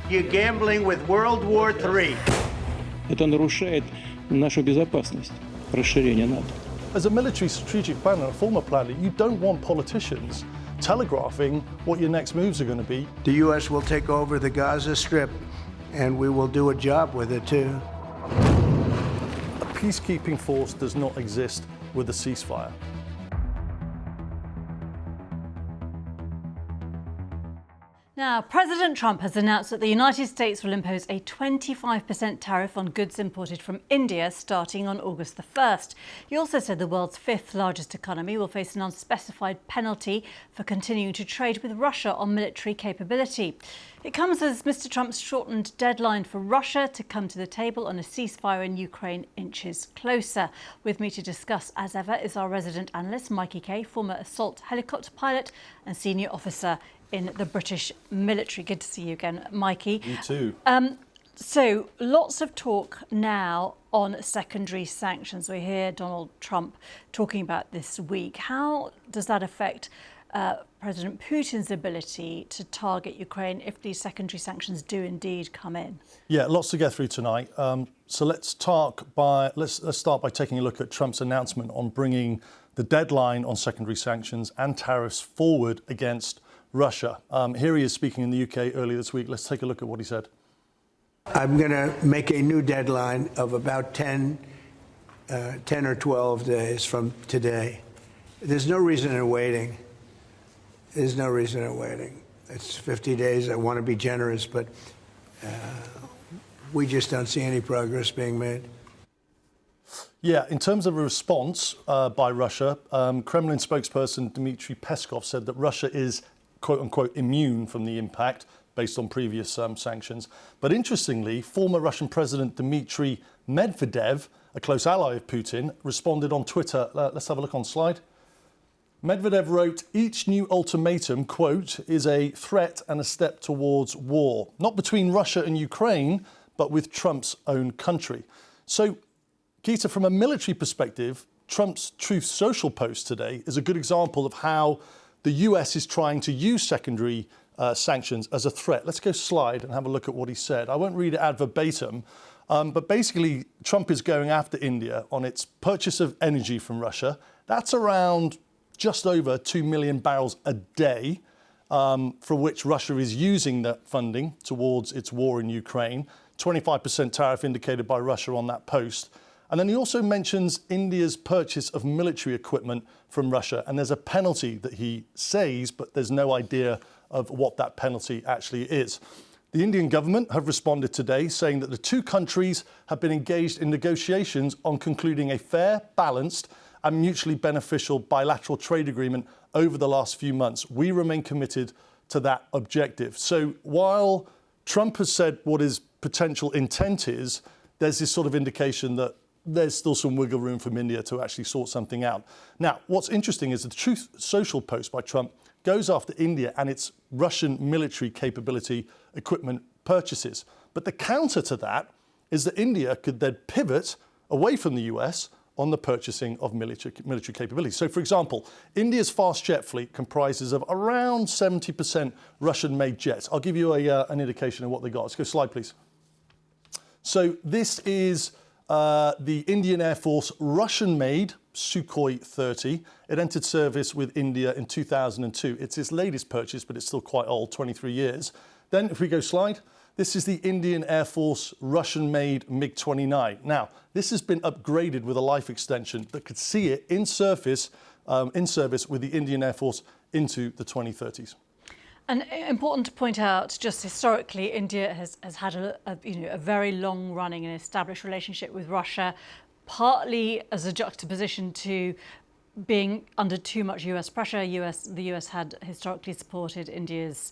You're gambling with World War III. Это нарушает нашу безопасность, расширение НАТО. As a military strategic planner, a former planner, you don't want politicians telegraphing what your next moves are going to be. The U.S. will take over the Gaza Strip, and we will do a job with it, too. A peacekeeping force does not exist with a ceasefire. Now, President Trump has announced that the United States will impose a 25% tariff on goods imported from India starting on August the 1st. He also said the world's fifth largest economy will face an unspecified penalty for continuing to trade with Russia on military capability. It comes as Mr. Trump's shortened deadline for Russia to come to the table on a ceasefire in Ukraine inches closer. With me to discuss, as ever, is our resident analyst, Mikey, former assault helicopter pilot and senior officer in the British military. Good to see you again, Mikey. You too. So lots of talk now on secondary sanctions. We hear Donald Trump talking about this week. How does that affect President Putin's ability to target Ukraine if these secondary sanctions do indeed come in? Yeah, lots to get through tonight. So let's start by taking a look at Trump's announcement on bringing the deadline on secondary sanctions and tariffs forward against Russia. Here he is speaking in the UK earlier this week. Let's take a look at what he said. I'm going to make a new deadline of about 10 or 12 days from today. There's no reason in waiting. There's no reason in waiting. It's 50 days. I want to be generous, but we just don't see any progress being made. Yeah, in terms of a response by Russia, Kremlin spokesperson Dmitry Peskov said that Russia is quote-unquote immune from the impact based on previous sanctions. But interestingly, former Russian President Dmitry Medvedev, a close ally of Putin, responded on Twitter. Let's have a look on slide. Medvedev wrote, "Each new ultimatum, quote, is a threat and a step towards war, not between Russia and Ukraine, but with Trump's own country." So, Gita, from a military perspective, Trump's Truth Social post today is a good example of how the US is trying to use secondary sanctions as a threat. Let's go slide and have a look at what he said. I won't read it ad verbatim, but basically Trump is going after India on its purchase of energy from Russia. That's around just over 2 million barrels a day, for which Russia is using that funding towards its war in Ukraine. 25% tariff indicated by Russia on that post. And then he also mentions India's purchase of military equipment from Russia. And there's a penalty that he says, but there's no idea of what that penalty actually is. The Indian government have responded today saying that the two countries have been engaged in negotiations on concluding a fair, balanced and mutually beneficial bilateral trade agreement over the last few months. We remain committed to that objective. So while Trump has said what his potential intent is, there's this sort of indication that there's still some wiggle room from India to actually sort something out. Now, what's interesting is the Truth Social post by Trump goes after India and its Russian military capability equipment purchases. But the counter to that is that India could then pivot away from the US on the purchasing of military capability. So, for example, India's fast jet fleet comprises of around 70% Russian-made jets. I'll give you an indication of what they got. Let's go slide, please. So this is the Indian Air Force Russian-made Sukhoi 30. It entered service with India in 2002. It's its latest purchase, but it's still quite old, 23 years. Then, if we go slide, this is the Indian Air Force Russian-made MiG-29. Now, this has been upgraded with a life extension that could see it in service with the Indian Air Force into the 2030s. And important to point out, just historically, India has had a very long-running and established relationship with Russia, partly as a juxtaposition to being under too much US pressure. The US had historically supported India's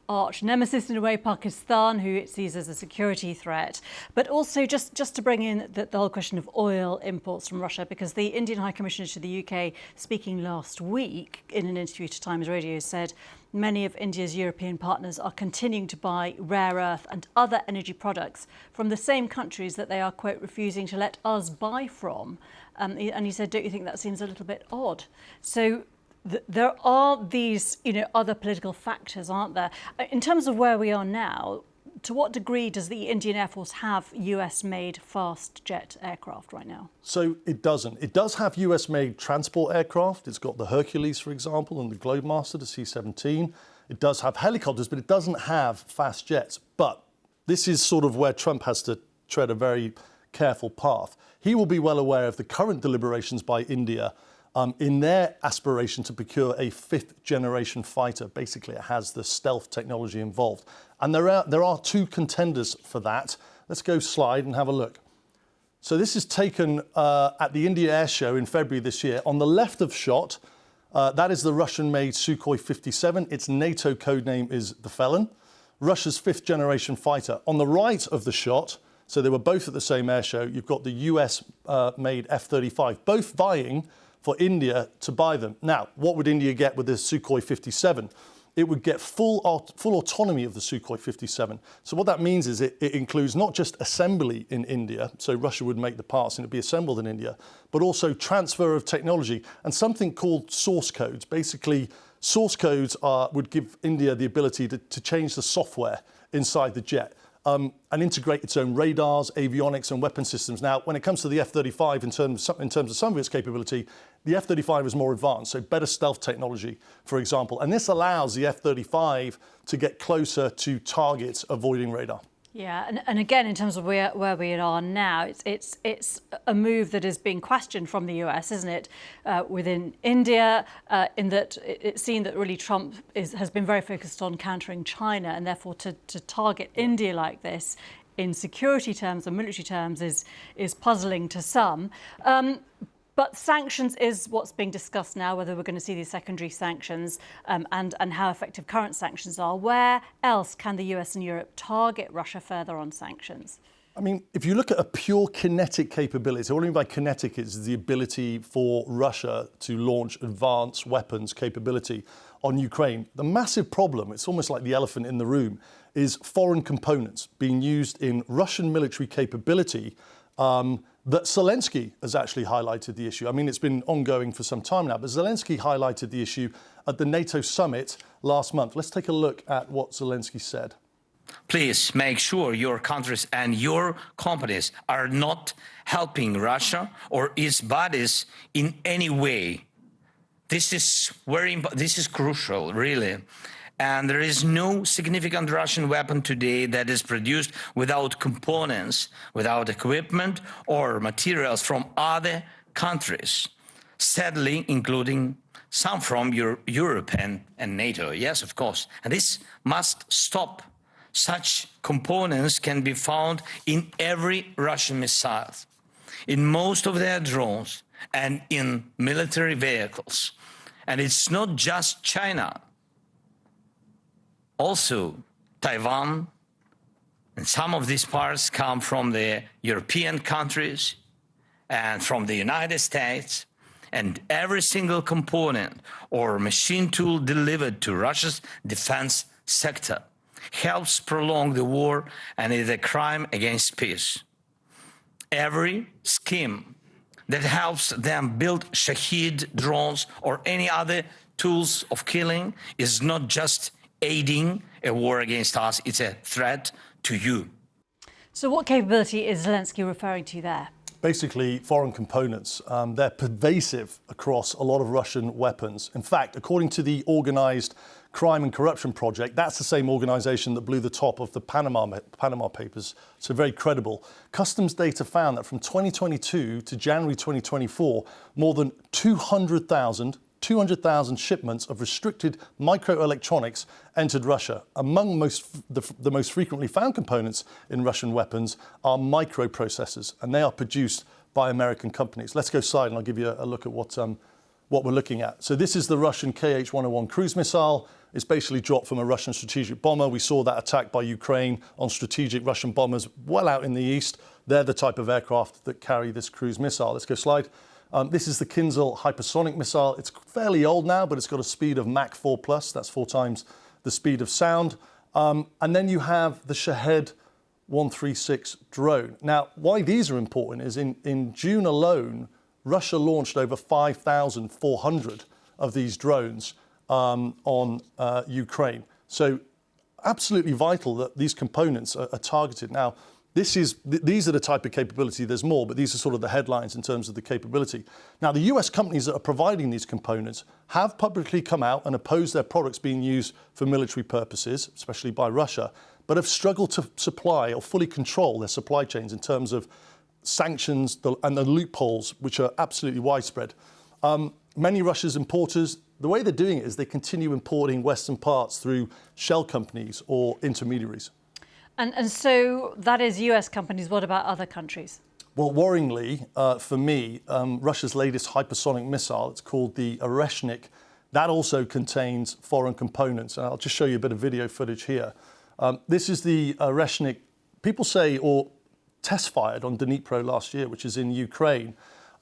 arch nemesis in a way, Pakistan, who it sees as a security threat. But also just to bring in the whole question of oil imports from Russia, because the Indian High Commissioner to the UK, speaking last week in an interview to Times Radio, said many of India's European partners are continuing to buy rare earth and other energy products from the same countries that they are, quote, refusing to let us buy from. And he said, don't you think that seems a little bit odd? So there are these, other political factors, aren't there? In terms of where we are now, to what degree does the Indian Air Force have US-made fast jet aircraft right now? So it doesn't. It does have US-made transport aircraft. It's got the Hercules, for example, and the Globemaster, the C-17. It does have helicopters, but it doesn't have fast jets. But this is sort of where Trump has to tread a very careful path. He will be well aware of the current deliberations by India in their aspiration to procure a fifth-generation fighter. Basically, it has the stealth technology involved. And there are two contenders for that. Let's go slide and have a look. So this is taken at the India Air Show in February this year. On the left of shot, that is the Russian-made Sukhoi 57. Its NATO code name is the Felon, Russia's fifth-generation fighter. On the right of the shot, so they were both at the same air show, you've got the US-made F-35, both vying for India to buy them. Now, what would India get with the Sukhoi 57? It would get full autonomy of the Sukhoi 57. So what that means is it includes not just assembly in India, so Russia would make the parts and it'd be assembled in India, but also transfer of technology and something called source codes. Basically, source codes would give India the ability to change the software inside the jet. And integrate its own radars, avionics and weapon systems. Now, when it comes to the F-35 in terms of some of its capability, the F-35 is more advanced, so better stealth technology, for example. And this allows the F-35 to get closer to targets avoiding radar. Yeah, and again, in terms of where we are now, it's a move that is being questioned from the US, isn't it, within India, in that it's seen that really Trump has been very focused on countering China, and therefore to target India like this in security terms and military terms is puzzling to some. But sanctions is what's being discussed now, whether we're going to see these secondary sanctions and how effective current sanctions are. Where else can the US and Europe target Russia further on sanctions? I mean, if you look at a pure kinetic capability, so what I mean by kinetic is the ability for Russia to launch advanced weapons capability on Ukraine. The massive problem, it's almost like the elephant in the room, is foreign components being used in Russian military capability that Zelensky has actually highlighted the issue. I mean, it's been ongoing for some time now, but Zelensky highlighted the issue at the NATO summit last month. Let's take a look at what Zelensky said. Please make sure your countries and your companies are not helping Russia or its bodies in any way. This is crucial, really. And there is no significant Russian weapon today that is produced without components, without equipment or materials from other countries, sadly, including some from Europe and NATO. Yes, of course. And this must stop. Such components can be found in every Russian missile, in most of their drones, and in military vehicles. And it's not just China. Also, Taiwan and some of these parts come from the European countries and from the United States, and every single component or machine tool delivered to Russia's defense sector helps prolong the war and is a crime against peace. Every scheme that helps them build Shahed drones or any other tools of killing is not just aiding a war against us, it's a threat to you. So what capability is Zelensky referring to there? Basically, foreign components. They're pervasive across a lot of Russian weapons. In fact, according to the Organised Crime and Corruption Project, that's the same organisation that blew the top of the Panama Papers, so very credible. Customs data found that from 2022 to January 2024, more than 200,000 shipments of restricted microelectronics entered Russia. Among the most frequently found components in Russian weapons are microprocessors, and they are produced by American companies. Let's go slide and I'll give you a look at what we're looking at. So this is the Russian KH-101 cruise missile. It's basically dropped from a Russian strategic bomber. We saw that attack by Ukraine on strategic Russian bombers well out in the east. They're the type of aircraft that carry this cruise missile. Let's go slide. This is the Kinzhal hypersonic missile. It's fairly old now, but it's got a speed of Mach 4+. That's 4 times the speed of sound. And then you have the Shahed 136 drone. Now, why these are important is in June alone, Russia launched over 5,400 of these drones on Ukraine. So absolutely vital that these components are targeted. Now, these are the type of capability, there's more, but these are sort of the headlines in terms of the capability. Now, the US companies that are providing these components have publicly come out and opposed their products being used for military purposes, especially by Russia, but have struggled to supply or fully control their supply chains in terms of sanctions and the loopholes, which are absolutely widespread. Many Russia's importers, the way they're doing it is they continue importing Western parts through shell companies or intermediaries. And so that is US companies. What about other countries? Well, worryingly, for me, Russia's latest hypersonic missile, it's called the Oreshnik, that also contains foreign components. And I'll just show you a bit of video footage here. This is the Oreshnik, people say, or test fired on Dnipro last year, which is in Ukraine.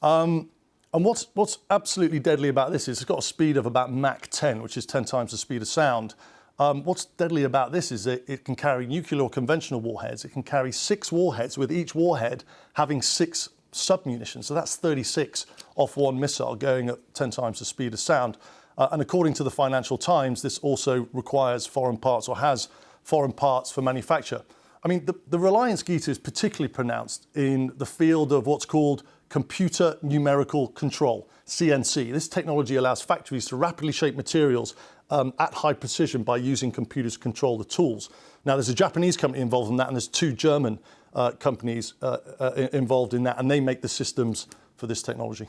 And what's absolutely deadly about this is it's got a speed of about Mach 10, which is 10 times the speed of sound. What's deadly about this is that it can carry nuclear or conventional warheads. It can carry 6 warheads, with each warhead having 6 submunitions. So that's 36 off one missile going at 10 times the speed of sound. And according to the Financial Times, this also requires foreign parts or has foreign parts for manufacture. I mean, the reliance, Gita, is particularly pronounced in the field of what's called computer numerical control, CNC. This technology allows factories to rapidly shape materials at high precision by using computers to control the tools. Now, there's a Japanese company involved in that, and there's 2 German companies involved in that, and they make the systems for this technology.